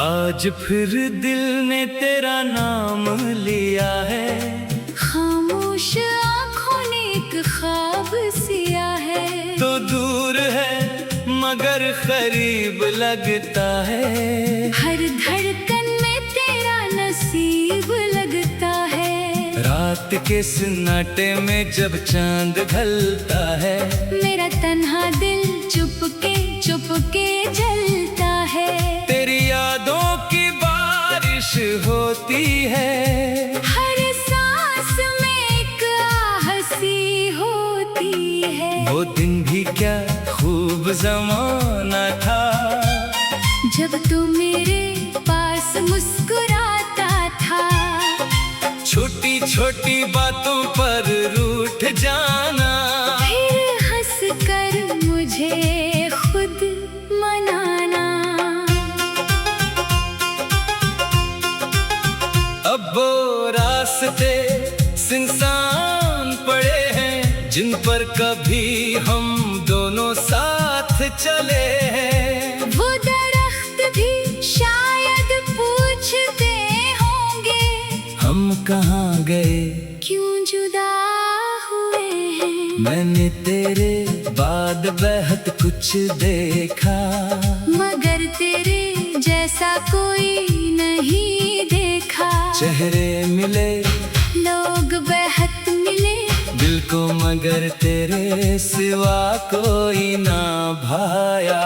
आज फिर दिल ने तेरा नाम लिया है, खामोश आँखों ने एक ख्वाब सिया है। तो दूर है मगर करीब लगता है, हर धड़कन में तेरा नसीब लगता है। रात के सन्नाटे में जब चांद ढलता है, मेरा तन्हा दिल चुपके चुपके जलता है। तेरी यादों की बारिश होती है, हर सांस में एक हंसी होती है। वो दिन भी क्या खूब जमाना था, जब तू मेरे पास मुस्कुराता था। छोटी छोटी बातों पर रूठ जाना, फिर हंस कर मुझे खुद मनाना। अब वो रास्ते सुनसान पड़े हैं, जिन पर कभी हम दोनों साथ चले हैं। वो दरख्त भी शायद पूछते होंगे, हम कहाँ गए, क्यों जुदा हुए हैं। मैंने तेरे बाद बेहद कुछ देखा, मगर तेरे जैसा कोई नहीं देखा। चेहरे मिले, लोग बेहद मिले, दिल को मगर तेरे सिवा कोई ना भाया।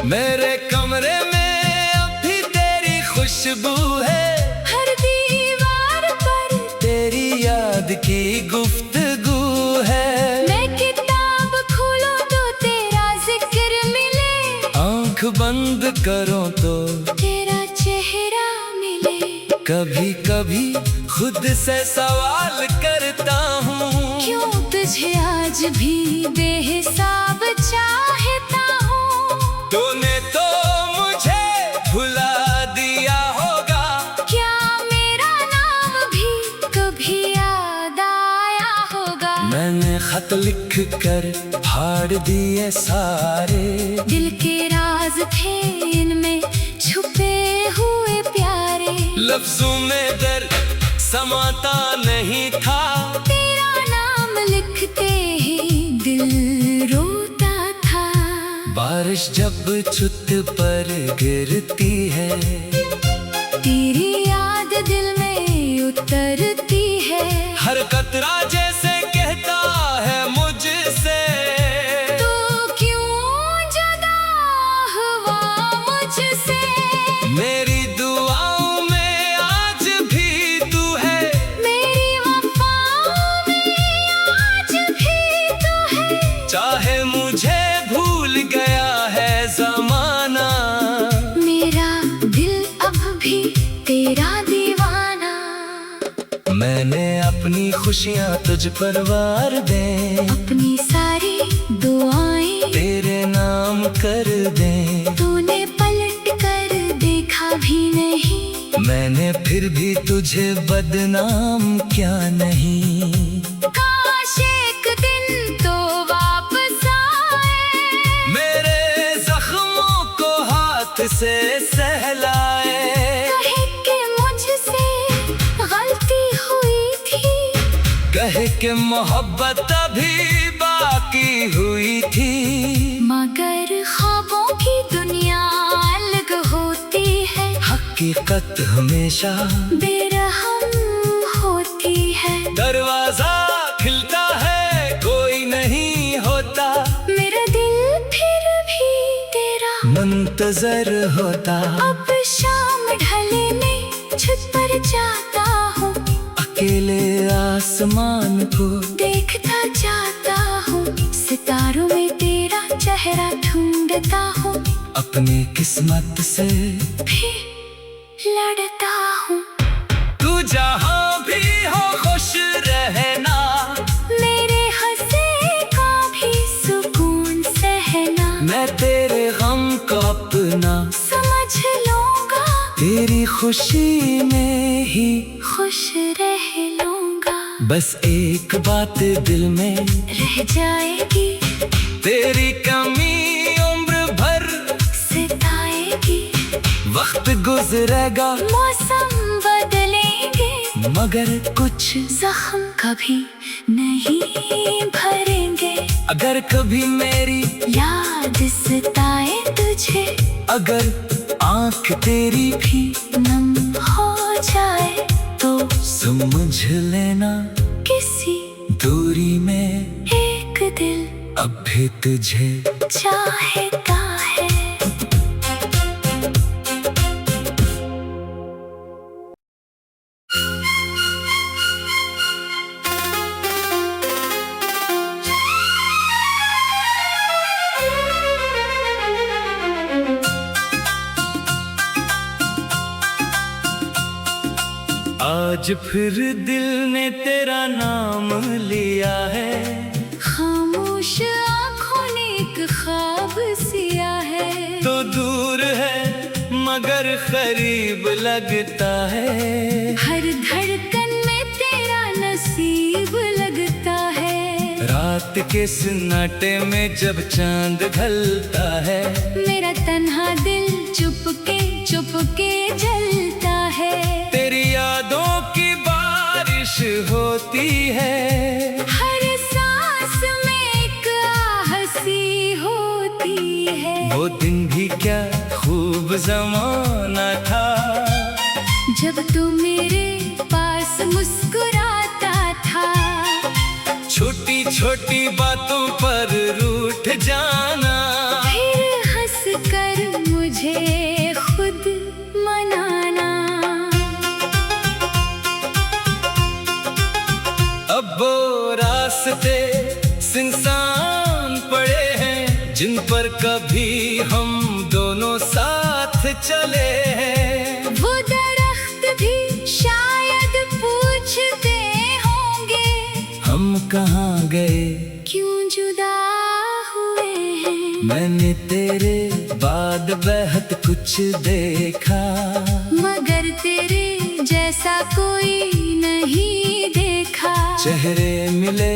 मेरे कमरे में अभी तेरी खुशबू है, हर दीवार पर तेरी याद की गुफ्तगू है। मैं किताब खोलूं तो तेरा जिक्र मिले, आंख बंद करो तो तेरा चेहरा मिले। कभी कभी खुद से सवाल करता हूँ, क्यों तुझे आज भी बेहिसाब चाहता हूँ। तूने तो मुझे भुला दिया होगा, क्या मेरा नाम भी कभी याद आया होगा। मैंने खत लिख कर फाड़ दिए सारे, दिल के राज थे इनमें छुपे हुए प्यारे। लफ्जों में दर्द समाता नहीं था, तेरा नाम लिखते ही दिल रोता था। बारिश जब छुत पर गिरती है, तेरी याद दिल में उतरती है। हर कतरा जैसे कहता है मुझसे, तू क्यों जुदा हुआ मुझसे। मेरी दुआओं में आज भी तू है, मेरी वफाओं में आज भी तू है। चाहे मुझे भूल गया है जमाना, मेरा दिल अब भी तेरा दीवाना। मैंने अपनी खुशियाँ तुझ पर वार दे, अपनी सारी दुआएं तेरे नाम कर दे। तूने पलट कर देखा भी नहीं, मैंने फिर भी तुझे बदनाम क्या नहीं। काश एक दिन तो वापस आए, मेरे जख्मों को हाथ से सहलाए, कहे कि मुझसे गलती हुई थी। कहे कि मोहब्बत अभी बाकी हुई थी। मगर ख्वाबों की दुनिया अलग होती है, हकीकत हमेशा बेरहम होती है। दरवाजा खिलता है, कोई नहीं होता, मेरा दिल फिर भी तेरा मुंतजर होता। अब शाम ढले में छत पर जाता हूँ, अकेले आसमान को देखता जाता हूँ। सितारों में तेरा चेहरा ढूंढता हूँ, अपनी किस्मत से फिर लड़ता हूँ। तू जहाँ भी हो खुश रहना, मेरे हंसे का भी सुकून सहना। मैं तेरे गम को अपना समझ लूंगा, तेरी खुशी में ही खुश रह लूंगा। बस एक बात दिल में रह जाएगी, तेरी कमी उम्र भर सताएगी। वक्त गुजरेगा, मौसम बदलेंगे, मगर कुछ जख्म कभी नहीं भरेंगे। अगर कभी मेरी याद सताए तुझे, अगर आंख तेरी भी नम हो जाए, तो समझ लेना किसी दूरी में एक दिल अब भी तुझे चाहता है। आज फिर दिल ने तेरा नाम लिया है, खामोश आँखों ने एक ख्वाब सिया है। तो दूर है मगर करीब लगता है। हर धड़कन में तेरा नसीब लगता है। रात के सन्नाटे में जब चांद ढलता है, मेरा तन्हा दिल चुपके चुपके जलता है। तेरी यादों की बारिश होती है। हर सांस में एक हंसी होती है। वो दिन भी क्या खूब जमाना था, जब तू मेरे पास मुस्कुराता था। छोटी छोटी बातों पर रूठ जाना, फिर हंस कर मुझे खुद मनाना। अब वो रास्ते सुनसान पड़े हैं, जिन पर कभी हम दोनों साथ चले हैं। वो दरख्त भी शायद पूछते होंगे, हम कहाँ गए, क्यों जुदा हुए हैं। मैंने तेरे बाद बेहद कुछ देखा, मगर तेरे जैसा कोई नहीं देखा। चेहरे मिले,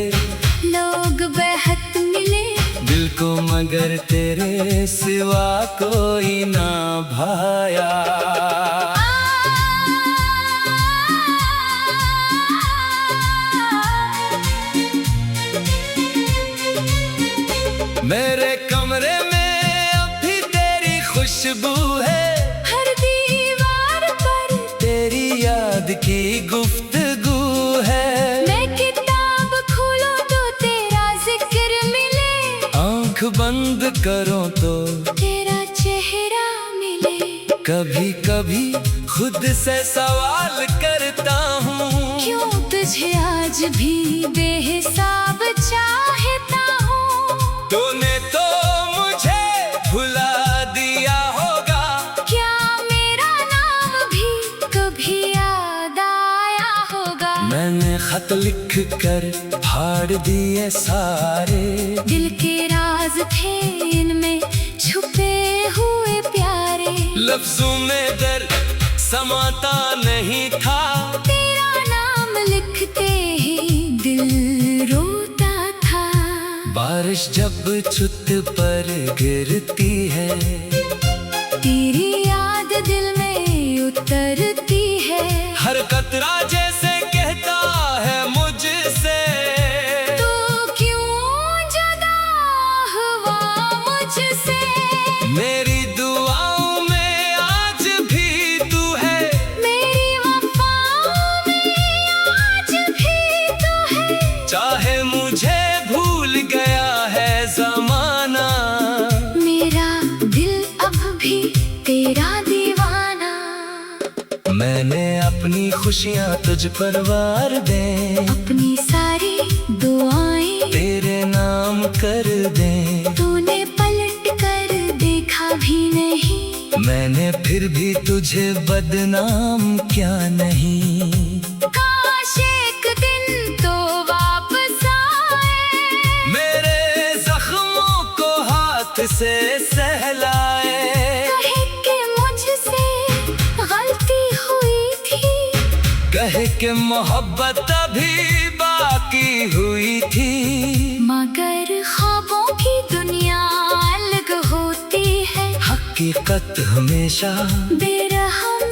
लोग बेहद मिले, दिल को मगर तेरे सिवा कोई ना भाया। मेरे कमरे में अभी तेरी खुशबू है, हर दीवार पर तेरी याद की गुफ्तगू है। मैं किताब खोलूं तो तेरा जिक्र मिले, आंख बंद करो तो तेरा चेहरा मिले। कभी कभी खुद से सवाल करता हूँ, क्यों तुझे आज भी बेहिसाब चाहता हूँ। तूने तो मुझे भुला दिया होगा, क्या मेरा नाम भी कभी याद आया होगा। मैंने खत लिख कर फाड़ दिए सारे, दिल के राज थे इनमें छुपे हुए प्यारे। लफ्जों में दर्द समाता नहीं था, तेरा नाम लिखते ही दिल रोता था। बारिश जब छत पर गिरती है, तेरी याद दिल में उतरती है। हर कतरा जैसे कहता है मुझसे, तू क्यों जुदा हुआ मुझसे। मेरी दुआओं में आज भी तू है, मेरी वफाओं में आज भी तू है। चाहे मुझे भूल गया है जमाना, मेरा दिल अब भी तेरा दीवाना। मैंने अपनी खुशियाँ तुझ पर वार दे, अपनी सारी दुआएं तेरे नाम कर दे। तूने पलट कर देखा भी नहीं, मैंने फिर भी तुझे बदनाम क्या नहीं। काश एक दिन तो वापस आए, मेरे जख्मों को हाथ से सहलाए, कहे कि मुझसे गलती हुई थी, कहे कि मोहब्बत अभी की हुई थी। मगर ख्वाबों की दुनिया अलग होती है, हकीकत हमेशा बेरहम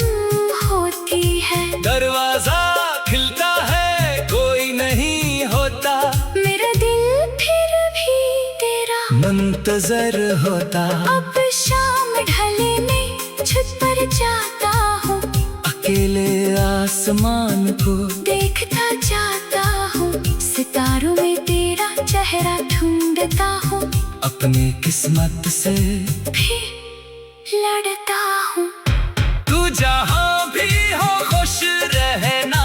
होती है। दरवाजा खिलता है, कोई नहीं होता, मेरा दिल फिर भी तेरा मुंतजर होता। अब शाम ढले में छत पर जाता हूँ, अकेले आसमान को देखता जाता हूँ, सितारों में तेरा चेहरा ढूंढता हूँ, अपनी किस्मत से फिर लड़ता हूँ। तू जहाँ भी हो खुश रहना,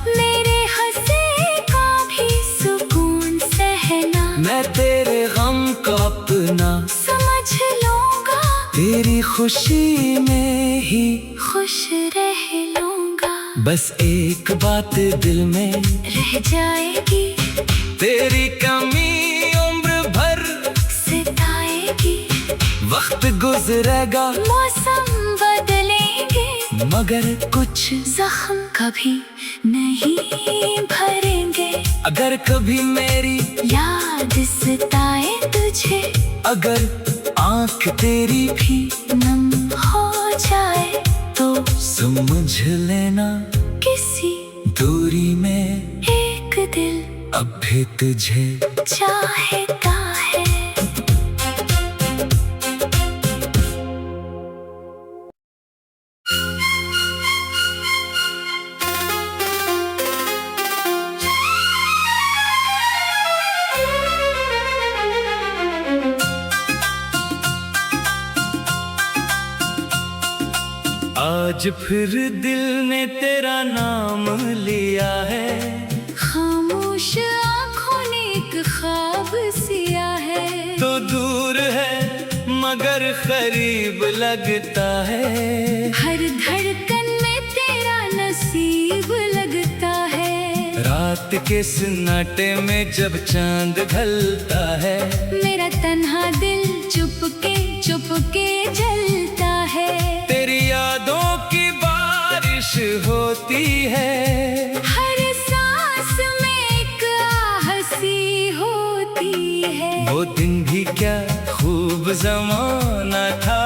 मेरे हंसे का भी सुकून सहना, मैं तेरे गम को अपना समझ लूंगा, तेरी खुशी में ही खुश रह लूंगा। बस एक बात दिल में रह जाएगी, तेरी कमी उम्र भर सताएगी। वक्त गुजरेगा, मौसम बदलेंगे, मगर कुछ जख्म कभी नहीं भरेंगे। अगर कभी मेरी याद सताए तुझे, अगर आंख तेरी भी नम हो जाए, तो समझ लेना किसी दूरी में एक दिल अब भी तुझे चाहता है। आज फिर दिल ने तेरा नाम लिया है। खामोश आँखों ने एक ख्वाब सिया है, तो दूर है मगर करीब लगता है। हर धड़कन में तेरा नसीब लगता है। रात के सन्नाटे में जब चांद ढलता है, मेरा तन्हा दिल चुपके चुपके जलता है। तेरी यादों की बारिश होती है, हर सांस में एक हंसी होती है। वो दिन भी क्या खूब जमाना था,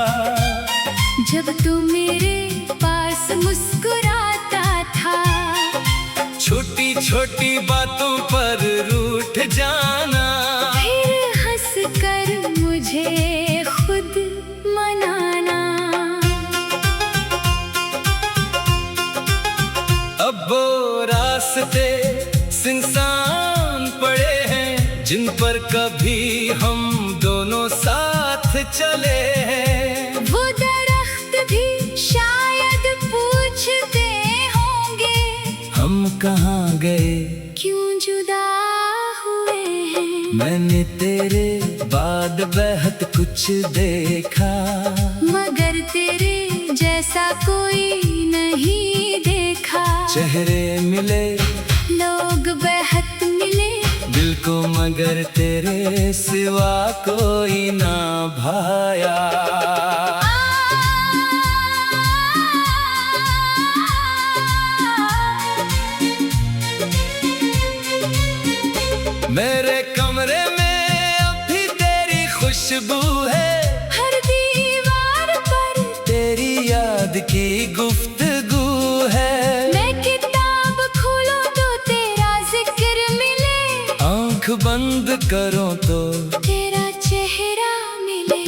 जब तू मेरे पास मुस्कुराता था, छोटी छोटी बातों पर रूठ जाना, फिर हंस कर मुझे खुद मनाना। अब वो रास्ते सुनसान पड़े हैं, जिन पर कभी हम दोनों साथ चले हैं। वो दरख्त भी शायद पूछते होंगे, हम कहाँ गए, क्यों जुदा हुए हैं। मैंने तेरे बाद बेहद कुछ देखा, मगर तेरे जैसा कोई नहीं देखा। चेहरे मिले, लोग बेहद मिले, दिल को मगर तेरे सिवा कोई ना भाया। मेरे कमरे में अभी तेरी खुशबू है, हर दीवार पर तेरी याद की गुफ्तगू है। मैं किताब खोलूं तो तेरा जिक्र मिले, आंख बंद करो तो तेरा चेहरा मिले।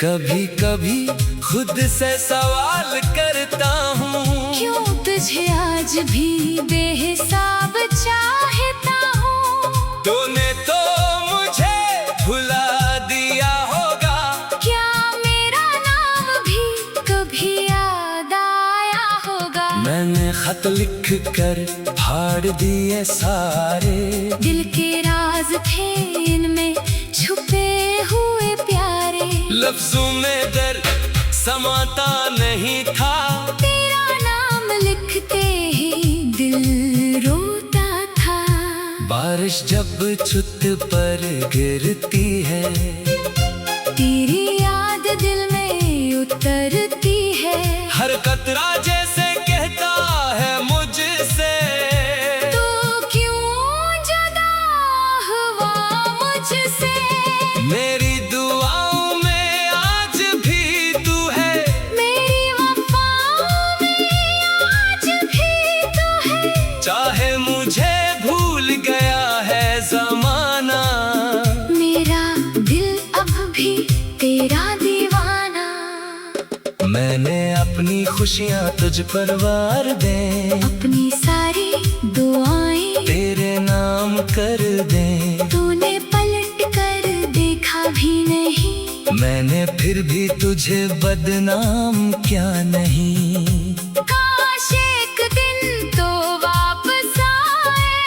कभी कभी खुद से सवाल करता हूँ, क्यों तुझे आज भी बेहिसाब चाहता हूँ। तूने तो मुझे भुला दिया होगा, क्या मेरा नाम भी कभी याद आया होगा। मैंने खत लिख कर फाड़ दिए सारे, दिल के राज थे इनमें छुपे हुए प्यारे। लफ्जों में दर्द समाता नहीं था, तेरा नाम लिखते ही दिल रोता था। बारिश जब छत पर गिरती है, तेरी याद दिल में उतरती है। हर कतरा जैसे कहता है मुझसे, तो क्यों जुदा खुशियाँ तुझ पर वार दें, अपनी सारी दुआएं तेरे नाम कर दें। तूने पलट कर देखा भी नहीं, मैंने फिर भी तुझे बदनाम क्या नहीं। काश एक दिन तो वापस आए,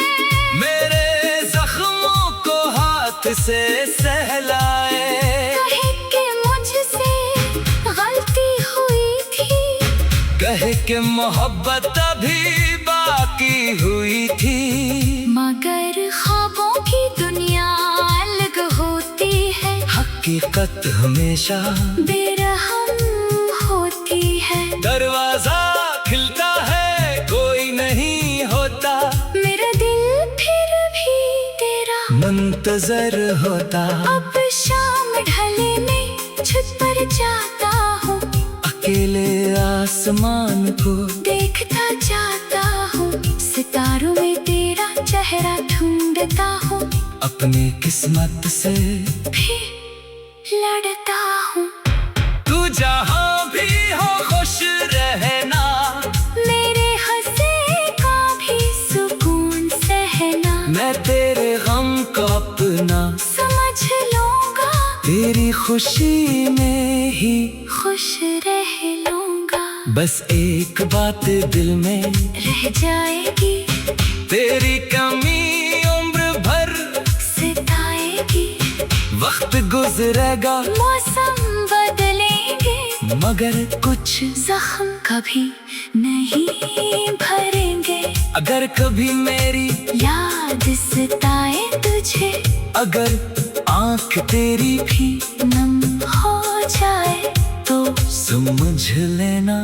मेरे जख्मों को हाथ से सहलाए, कहे कि मुझसे गलती हुई थी, कहे कि मोहब्बत अभी बाकी हुई थी। मगर ख्वाबों की दुनिया अलग होती है, हकीकत हमेशा बेरहम होती है। दरवाजा खिलता है कोई नहीं होता, मेरा दिल फिर भी तेरा मुंतजर होता। अब शाम ढले में छत पर जाता हूँ, अकेले आसमान को देखता जाता हूँ, सितारों में तेरा चेहरा ढूंढता हूँ, अपनी किस्मत से फिर लड़ता हूँ। तू जहाँ भी हो खुश रहना, मेरे हंसे का भी सुकून सहना, मैं तेरे गम को अपना समझ लूंगा, तेरी खुशी में ही खुश रह लूंगा। बस एक बात दिल में रह जाएगी, तेरी कमी उम्र भर सताएगी, वक्त गुजरेगा मौसम बदलेंगे, मगर कुछ जख्म कभी नहीं भरेंगे। अगर कभी मेरी याद सताए तुझे, अगर आंख तेरी भी नम हो जाए, तो समझ लेना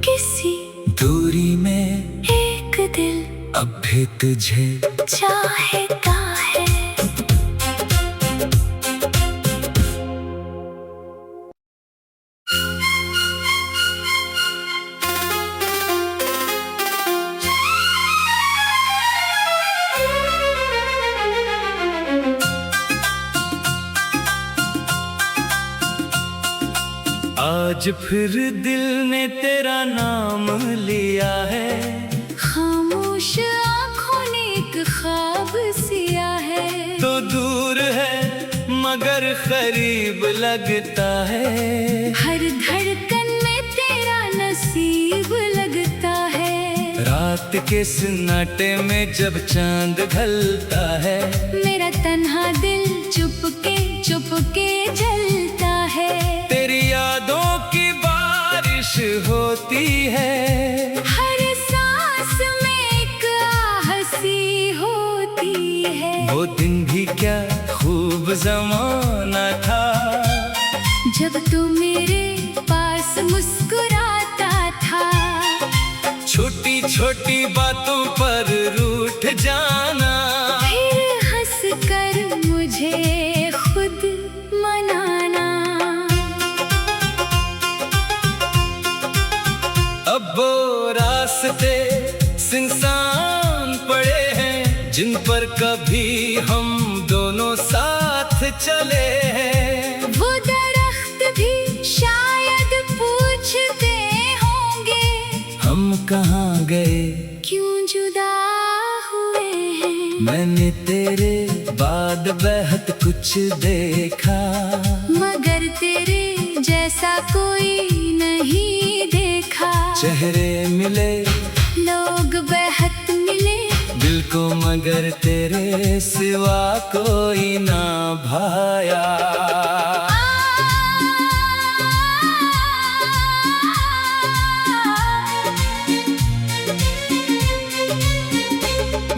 किसी दूरी में एक दिल अब भी तुझे चाहता है। आज फिर दिल ने तेरा नाम लिया है, खामोश आँखों ने एक ख्वाब सिया है, तो दूर है मगर करीब लगता है। हर धड़कन में तेरा नसीब लगता है, रात के सन्नाटे में जब चांद ढलता है, मेरा तन्हा दिल चुपके चुपके जलता है। तेरी यादों की बारिश होती है, हर सांस में एक हंसी होती है। वो दिन भी क्या खूब जमाना था, जब तू मेरे पास मुस्कुराता था, छोटी छोटी बातों पर रूठ जाना, फिर हंस कर मुझे खुद मनाना। अब वो रास्ते सुनसान पड़े हैं, जिन पर कभी हम दोनों साथ चले हैं। वो दरख्त भी शायद पूछते होंगे, हम कहाँ गए, क्यों जुदा हुए हैं। मैंने तेरे बाद बेहद कुछ देखा, मगर तेरे जैसा कोई नहीं देखा। चेहरे मिले लोग बेहद मिले, दिल को मगर तेरे सिवा कोई ना भाया।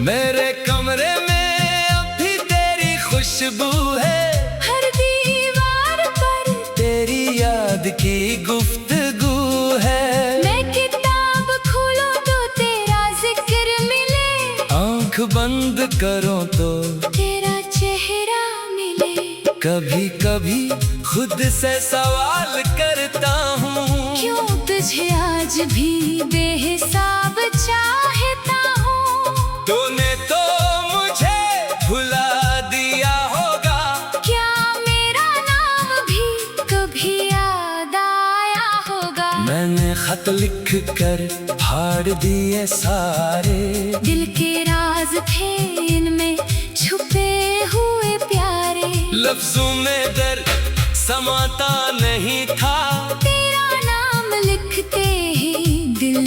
मेरे कमरे में अभी तेरी खुशबू है, हर दीवार पर तेरी याद की गुफ्तगू है। मैं किताब खोलूं तो तेरा जिक्र मिले, आंख बंद करो तो तेरा चेहरा मिले। कभी कभी खुद से सवाल करता हूँ, क्यों तुझे आज भी बेहिसाब चाहता हूँ। तूने तो मुझे भुला दिया होगा, क्या मेरा नाम भी कभी याद आया होगा। मैंने खत खत लिख कर फाड़ दिए सारे। दिल के राज थे इनमें छुपे हुए प्यारे। लफ्जों में दर्द समाता नहीं था, तेरा नाम लिखते ही दिल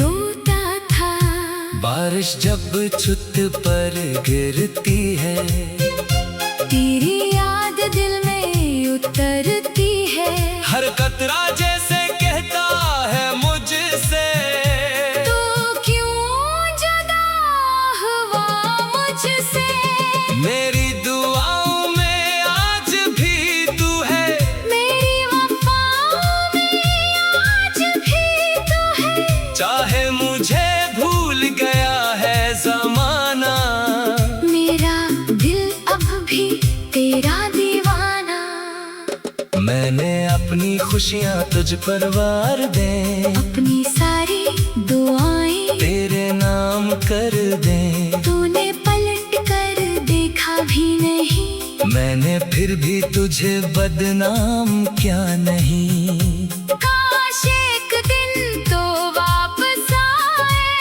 रोता था। बारिश जब छत पर गिरती है, तेरी याद दिल में उतरती है। हर कतरा जैसे कहता है मुझसे, तू क्यों जुदा हुआ मुझसे। मेरी दुआओं में आज भी तू है, मेरी वफाओं में आज भी तू है। चाहे मुझे भूल गया है जमाना, मेरा दिल अब भी तेरा दीवाना। मैंने अपनी खुशियाँ तुझ पर वार दे, अपनी सारी दुआएं तेरे नाम कर दे। तूने पलट कर देखा भी नहीं, मैंने फिर भी तुझे बदनाम क्या नहीं। काश एक दिन तो वापस आए,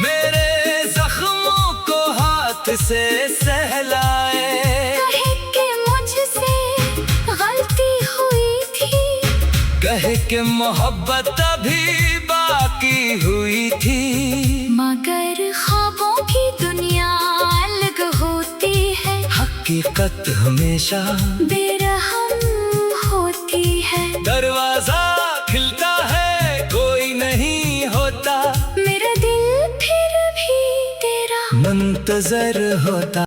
मेरे जख्मों को हाथ से सहलाए। कहे कि मुझसे गलती हुई थी, कहे कि मोहब्बत अभी बाकी हुई थी। मगर ख्वाबों की दुनिया अलग होती है, हकीकत हमेशा बेरहम होती है। दरवाजा खिलता है कोई नहीं होता, मेरा दिल फिर भी तेरा मुंतजर होता।